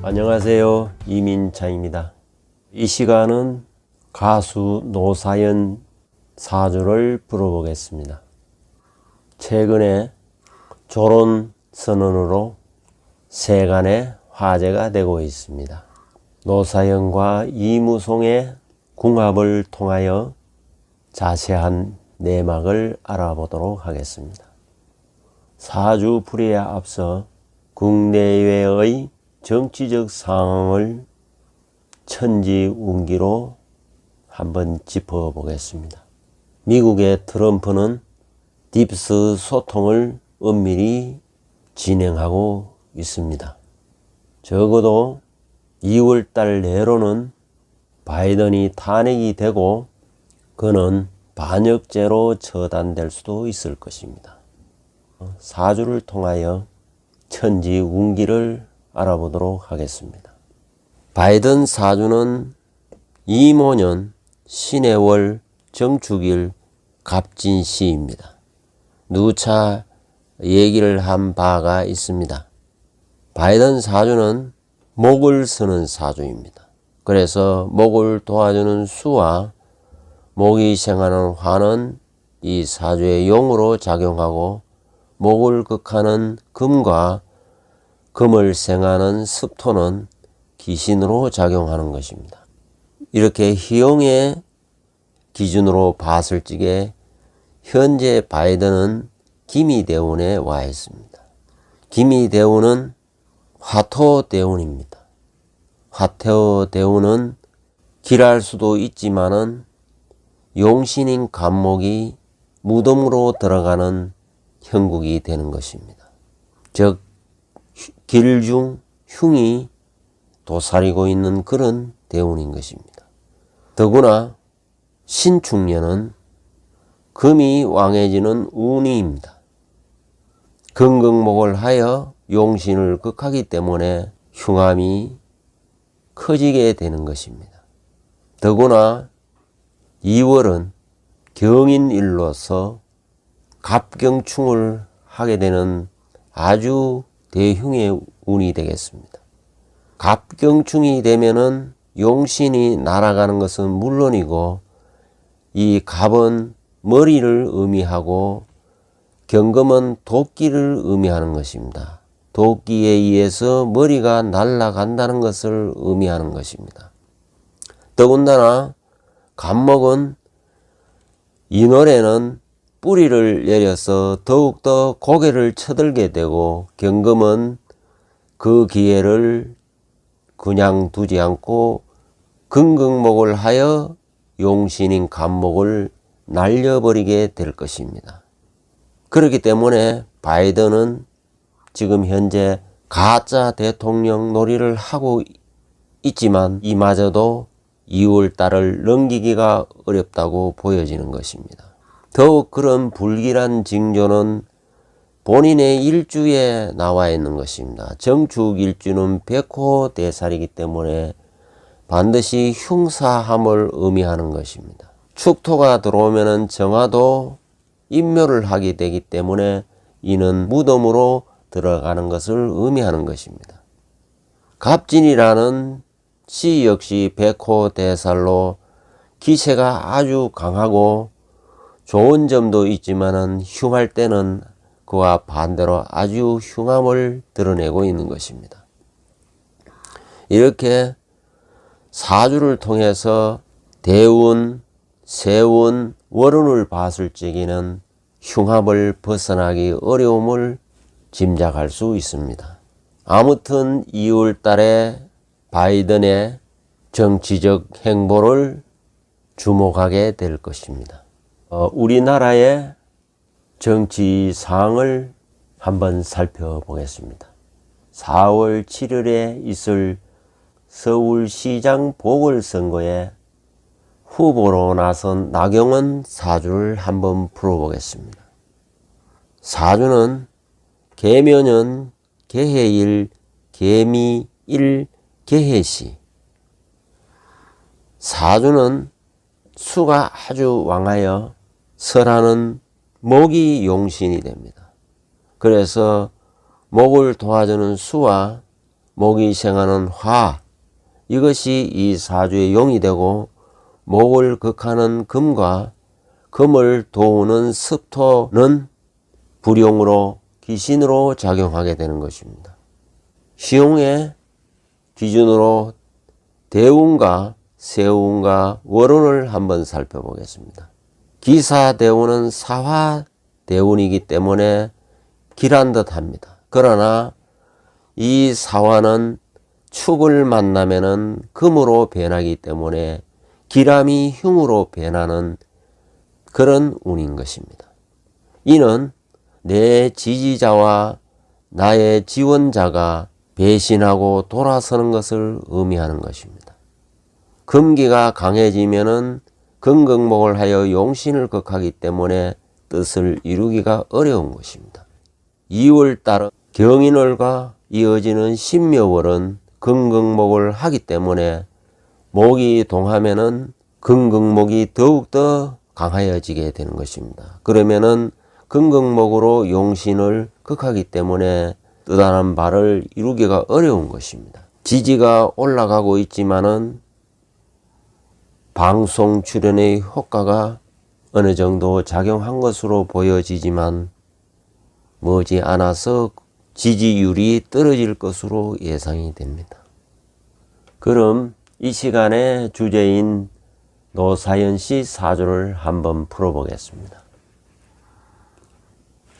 안녕하세요. 이민창입니다. 이 시간은 가수 노사연 사주를 풀어보겠습니다. 최근에 결혼 선언으로 세간에 화제가 되고 있습니다. 노사연과 이무송의 궁합을 통하여 자세한 내막을 알아보도록 하겠습니다. 사주풀이에 앞서 국내외의 정치적 상황을 천지운기로 한번 짚어보겠습니다. 미국의 트럼프는 딥스 소통을 은밀히 진행하고 있습니다. 적어도 2월달 내로는 바이든이 탄핵이 되고 그는 반역죄로 처단될 수도 있을 것입니다. 사주를 통하여 천지운기를 알아보도록 하겠습니다. 바이든 사주는 이모년 신의 월 정축일 갑진시입니다. 누차 얘기를 한 바가 있습니다. 바이든 사주는 목을 쓰는 사주입니다. 그래서 목을 도와주는 수와 목이 생하는 화는 이 사주의 용으로 작용하고 목을 극하는 금과 금을 생하는 습토는 귀신으로 작용하는 것입니다. 이렇게 희용의 기준으로 봤을 적에 현재 바이든은 기미대운에 와 있습니다. 기미대운은 화토대운입니다. 화토대운은 길할 수도 있지만은 용신인 간목이 무덤으로 들어가는 형국이 되는 것입니다. 즉 길중 흉이 도사리고 있는 그런 대운인 것입니다. 더구나 신축년은 금이 왕해지는 운이입니다. 금극목을 하여 용신을 극하기 때문에 흉함이 커지게 되는 것입니다. 더구나 2월은 경인일로서 갑경충을 하게 되는 아주 대흉의 운이 되겠습니다. 갑경충이 되면은 용신이 날아가는 것은 물론이고 이 갑은 머리를 의미하고 경금은 도끼를 의미하는 것입니다. 도끼에 의해서 머리가 날아간다는 것을 의미하는 것입니다. 더군다나 갑목은 이 노래는 뿌리를 내려서 더욱더 고개를 쳐들게 되고 경금은 그 기회를 그냥 두지 않고 금극목을 하여 용신인 갑목을 날려버리게 될 것입니다. 그렇기 때문에 바이든은 지금 현재 가짜 대통령 놀이를 하고 있지만 이마저도 2월달을 넘기기가 어렵다고 보여지는 것입니다. 더욱 그런 불길한 징조는 본인의 일주에 나와 있는 것입니다. 정축 일주는 백호대살이기 때문에 반드시 흉사함을 의미하는 것입니다. 축토가 들어오면 정화도 인묘를 하게 되기 때문에 이는 무덤으로 들어가는 것을 의미하는 것입니다. 갑진이라는 시 역시 백호대살로 기세가 아주 강하고 좋은 점도 있지만은 흉할 때는 그와 반대로 아주 흉함을 드러내고 있는 것입니다. 이렇게 사주를 통해서 대운, 세운, 월운을 봤을 적에는 흉함을 벗어나기 어려움을 짐작할 수 있습니다. 아무튼 2월 달에 바이든의 정치적 행보를 주목하게 될 것입니다. 우리나라의 정치 상황을 한번 살펴보겠습니다. 4월 7일에 있을 서울시장 보궐선거에 후보로 나선 나경원 사주를 한번 풀어보겠습니다. 사주는 계묘년 개해일 개미일 개해시. 사주는 수가 아주 왕하여 설하는 목이 용신이 됩니다. 그래서 목을 도와주는 수와 목이 생하는 화, 이것이 이 사주의 용이 되고, 목을 극하는 금과 금을 도우는 습토는 불용으로 귀신으로 작용하게 되는 것입니다. 시용의 기준으로 대운과 세운과 월운을 한번 살펴보겠습니다. 기사대운은 사화대운이기 때문에 길한 듯 합니다. 그러나 이 사화는 축을 만나면은 금으로 변하기 때문에 기람이 흉으로 변하는 그런 운인 것입니다. 이는 내 지지자와 나의 지원자가 배신하고 돌아서는 것을 의미하는 것입니다. 금기가 강해지면은 금극목을 하여 용신을 극하기 때문에 뜻을 이루기가 어려운 것입니다. 2월달은 경인월과 이어지는 신묘월은 금극목을 하기 때문에 목이 동하면은 금극목이 더욱더 강하여지게 되는 것입니다. 그러면은 금극목으로 용신을 극하기 때문에 뜻하는 바를 이루기가 어려운 것입니다. 지지가 올라가고 있지만은 방송 출연의 효과가 어느 정도 작용한 것으로 보여지지만 머지 않아서 지지율이 떨어질 것으로 예상이 됩니다. 그럼 이 시간의 주제인 노사연씨 사주를 한번 풀어보겠습니다.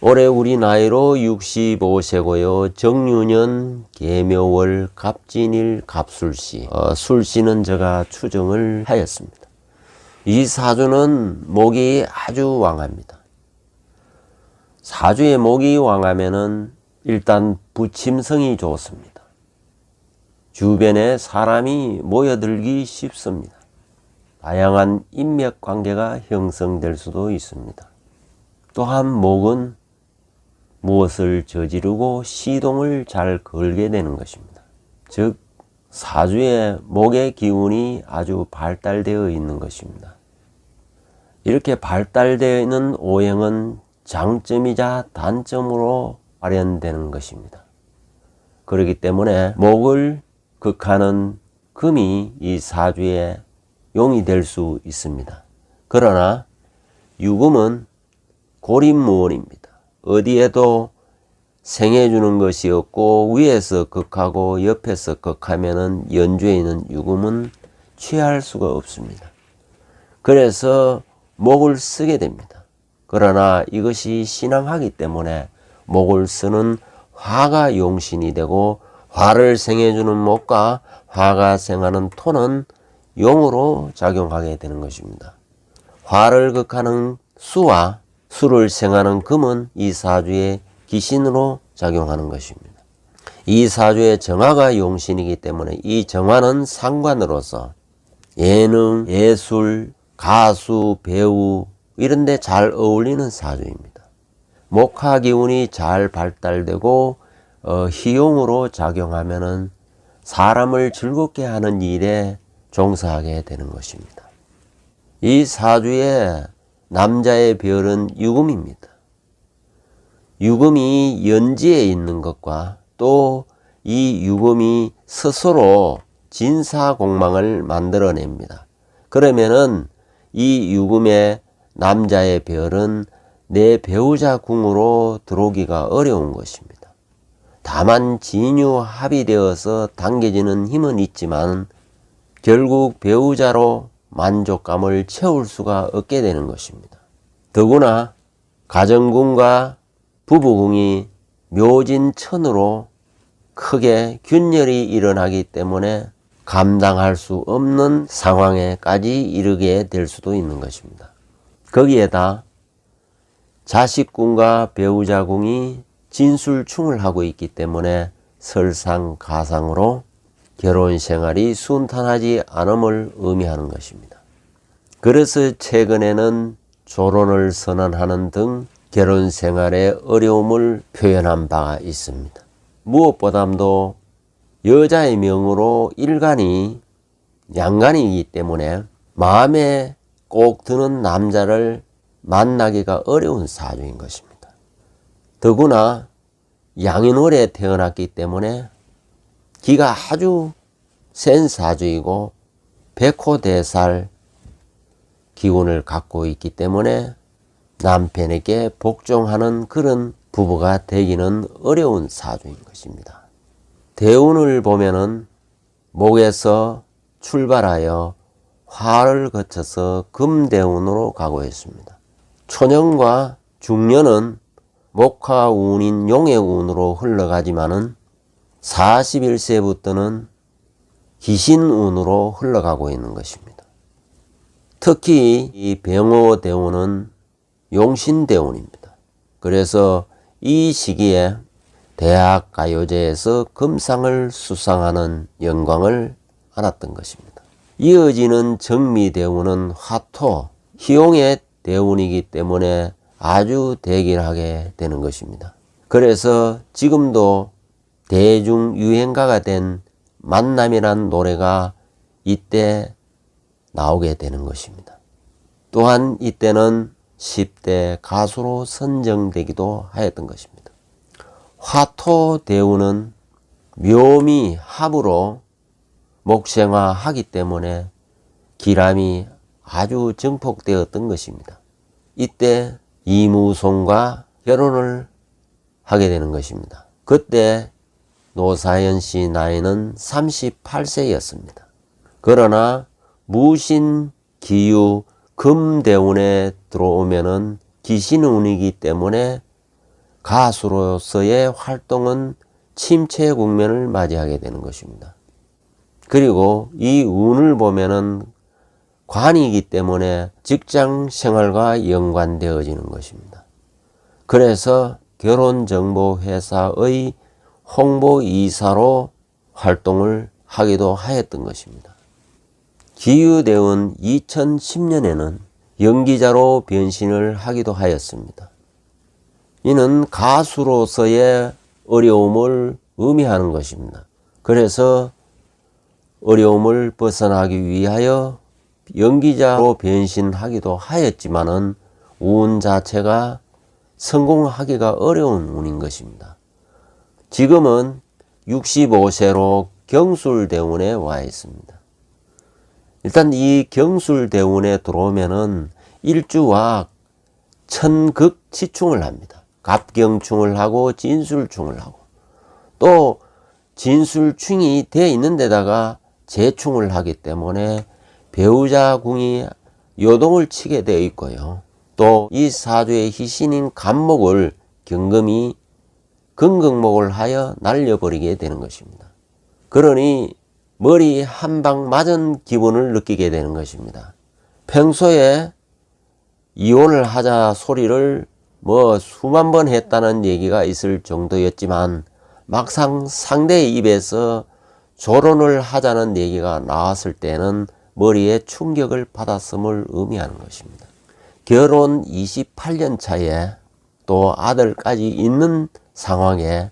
올해 우리 나이로 65세고요. 정유년, 계묘월, 갑진일, 갑술시. 술시는 제가 추정을 하였습니다. 이 사주는 목이 아주 왕합니다. 사주에 목이 왕하면은 일단 부침성이 좋습니다. 주변에 사람이 모여들기 쉽습니다. 다양한 인맥관계가 형성될 수도 있습니다. 또한 목은 무엇을 저지르고 시동을 잘 걸게 되는 것입니다. 즉 사주에 목의 기운이 아주 발달되어 있는 것입니다. 이렇게 발달되어 있는 오행은 장점이자 단점으로 발현되는 것입니다. 그렇기 때문에 목을 극하는 금이 이 사주에 용이 될 수 있습니다. 그러나 유금은 고립무원입니다. 어디에도 생해주는 것이 없고 위에서 극하고 옆에서 극하면은 연주에 있는 유금은 취할 수가 없습니다. 그래서 목을 쓰게 됩니다. 그러나 이것이 신앙하기 때문에 목을 쓰는 화가 용신이 되고 화를 생해주는 목과 화가 생하는 토는 용으로 작용하게 되는 것입니다. 화를 극하는 수와 수를 생하는 금은 이 사주의 기신으로 작용하는 것입니다. 이 사주의 정화가 용신이기 때문에 이 정화는 상관으로서 예능, 예술, 가수, 배우 이런 데 잘 어울리는 사주입니다. 목화 기운이 잘 발달되고 희용으로 작용하면은 사람을 즐겁게 하는 일에 종사하게 되는 것입니다. 이 사주의 남자의 별은 유금입니다. 유금이 연지에 있는 것과 또 이 유금이 스스로 진사공망을 만들어냅니다. 그러면은 이 유금의 남자의 별은 내 배우자 궁으로 들어오기가 어려운 것입니다. 다만 진유합이 되어서 당겨지는 힘은 있지만 결국 배우자로 만족감을 채울 수가 없게 되는 것입니다. 더구나 가정궁과 부부궁이 묘진천으로 크게 균열이 일어나기 때문에 감당할 수 없는 상황에까지 이르게 될 수도 있는 것입니다. 거기에다 자식궁과 배우자궁이 진술충을 하고 있기 때문에 설상가상으로 결혼 생활이 순탄하지 않음을 의미하는 것입니다. 그래서 최근에는 조론을 선언하는 등 결혼 생활의 어려움을 표현한 바가 있습니다. 무엇보다도 여자의 명으로 일간이 양간이기 때문에 마음에 꼭 드는 남자를 만나기가 어려운 사주인 것입니다. 더구나 양인월에 태어났기 때문에 기가 아주 센 사주이고 백호대살 기운을 갖고 있기 때문에 남편에게 복종하는 그런 부부가 되기는 어려운 사주인 것입니다. 대운을 보면은 목에서 출발하여 화를 거쳐서 금대운으로 가고 있습니다. 초년과 중년은 목화운인 용해운으로 흘러가지만은 41세부터는 기신운으로 흘러가고 있는 것입니다. 특히 이 병호대운은 용신대운입니다. 그래서 이 시기에 대학가요제에서 금상을 수상하는 영광을 안았던 것입니다. 이어지는 정미대운은 화토, 희용의 대운이기 때문에 아주 대길하게 되는 것입니다. 그래서 지금도 대중유행가가 된 만남이란 노래가 이때 나오게 되는 것입니다. 또한 이때는 10대 가수로 선정되기도 하였던 것입니다. 화토대운은 묘미 합으로 목생화하기 때문에 기람이 아주 증폭되었던 것입니다. 이때 이무송과 결혼을 하게 되는 것입니다. 그때 노사연 씨 나이는 38세였습니다. 그러나 무신, 기유, 금대운에 들어오면은 기신운이기 때문에 가수로서의 활동은 침체 국면을 맞이하게 되는 것입니다. 그리고 이 운을 보면은 관이기 때문에 직장 생활과 연관되어지는 것입니다. 그래서 결혼정보회사의 홍보이사로 활동을 하기도 하였던 것입니다. 기유대운 2010년에는 연기자로 변신을 하기도 하였습니다. 이는 가수로서의 어려움을 의미하는 것입니다. 그래서 어려움을 벗어나기 위하여 연기자로 변신하기도 하였지만은 운 자체가 성공하기가 어려운 운인 것입니다. 지금은 65세로 경술대운에 와 있습니다. 일단 이 경술대운에 들어오면은 일주와 천극치충을 합니다. 갑경충을 하고 진술충을 하고 또 진술충이 되어 있는 데다가 재충을 하기 때문에 배우자 궁이 요동을 치게 되어 있고요. 또 이 사주의 희신인 간목을 경금이 금극목을 하여 날려버리게 되는 것입니다. 그러니 머리 한 방 맞은 기분을 느끼게 되는 것입니다. 평소에 이혼을 하자 소리를 수만 번 했다는 얘기가 있을 정도였지만 막상 상대의 입에서 결혼을 하자는 얘기가 나왔을 때는 머리에 충격을 받았음을 의미하는 것입니다. 결혼 28년 차에 또 아들까지 있는 상황에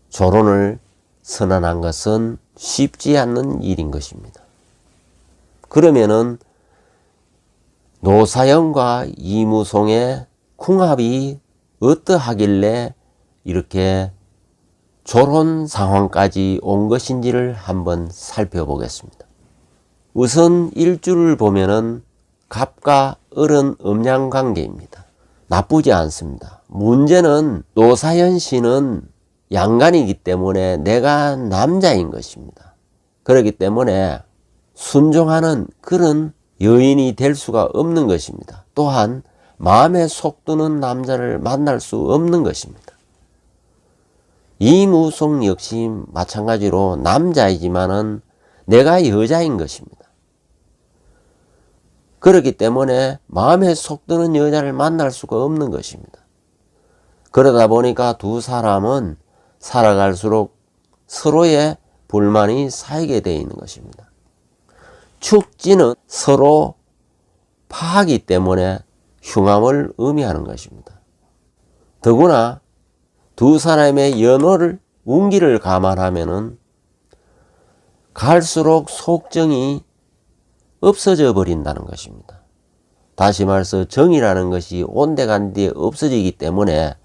결혼을 선언한 것은 쉽지 않는 일인 것입니다. 그러면은 노사연과 이무송의 궁합이 어떠하길래 이렇게 결혼 상황까지 온 것인지를 한번 살펴보겠습니다. 우선 일주를 보면은 갑과 을은 음양관계입니다. 나쁘지 않습니다. 문제는 노사연 씨는 양간이기 때문에 내가 남자인 것입니다. 그렇기 때문에 순종하는 그런 여인이 될 수가 없는 것입니다. 또한 마음에 속드는 남자를 만날 수 없는 것입니다. 이무송 역시 마찬가지로 남자이지만은 내가 여자인 것입니다. 그렇기 때문에 마음에 속드는 여자를 만날 수가 없는 것입니다. 그러다 보니까 두 사람은 살아갈수록 서로의 불만이 쌓이게 되어 있는 것입니다. 축지는 서로 파하기 때문에 흉함을 의미하는 것입니다. 더구나 두 사람의 연호를 운기를 감안하면은 갈수록 속정이 없어져 버린다는 것입니다. 다시 말해서 정이라는 것이 온데간데 없어지기 때문에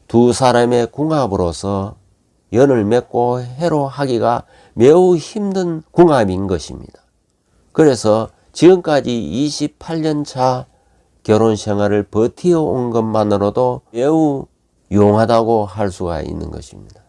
두 사람의 궁합으로서 연을 맺고 해로하기가 매우 힘든 궁합인 것입니다. 그래서 지금까지 28년 차 결혼 생활을 버티어 온 것만으로도 매우 용하다고 할 수가 있는 것입니다.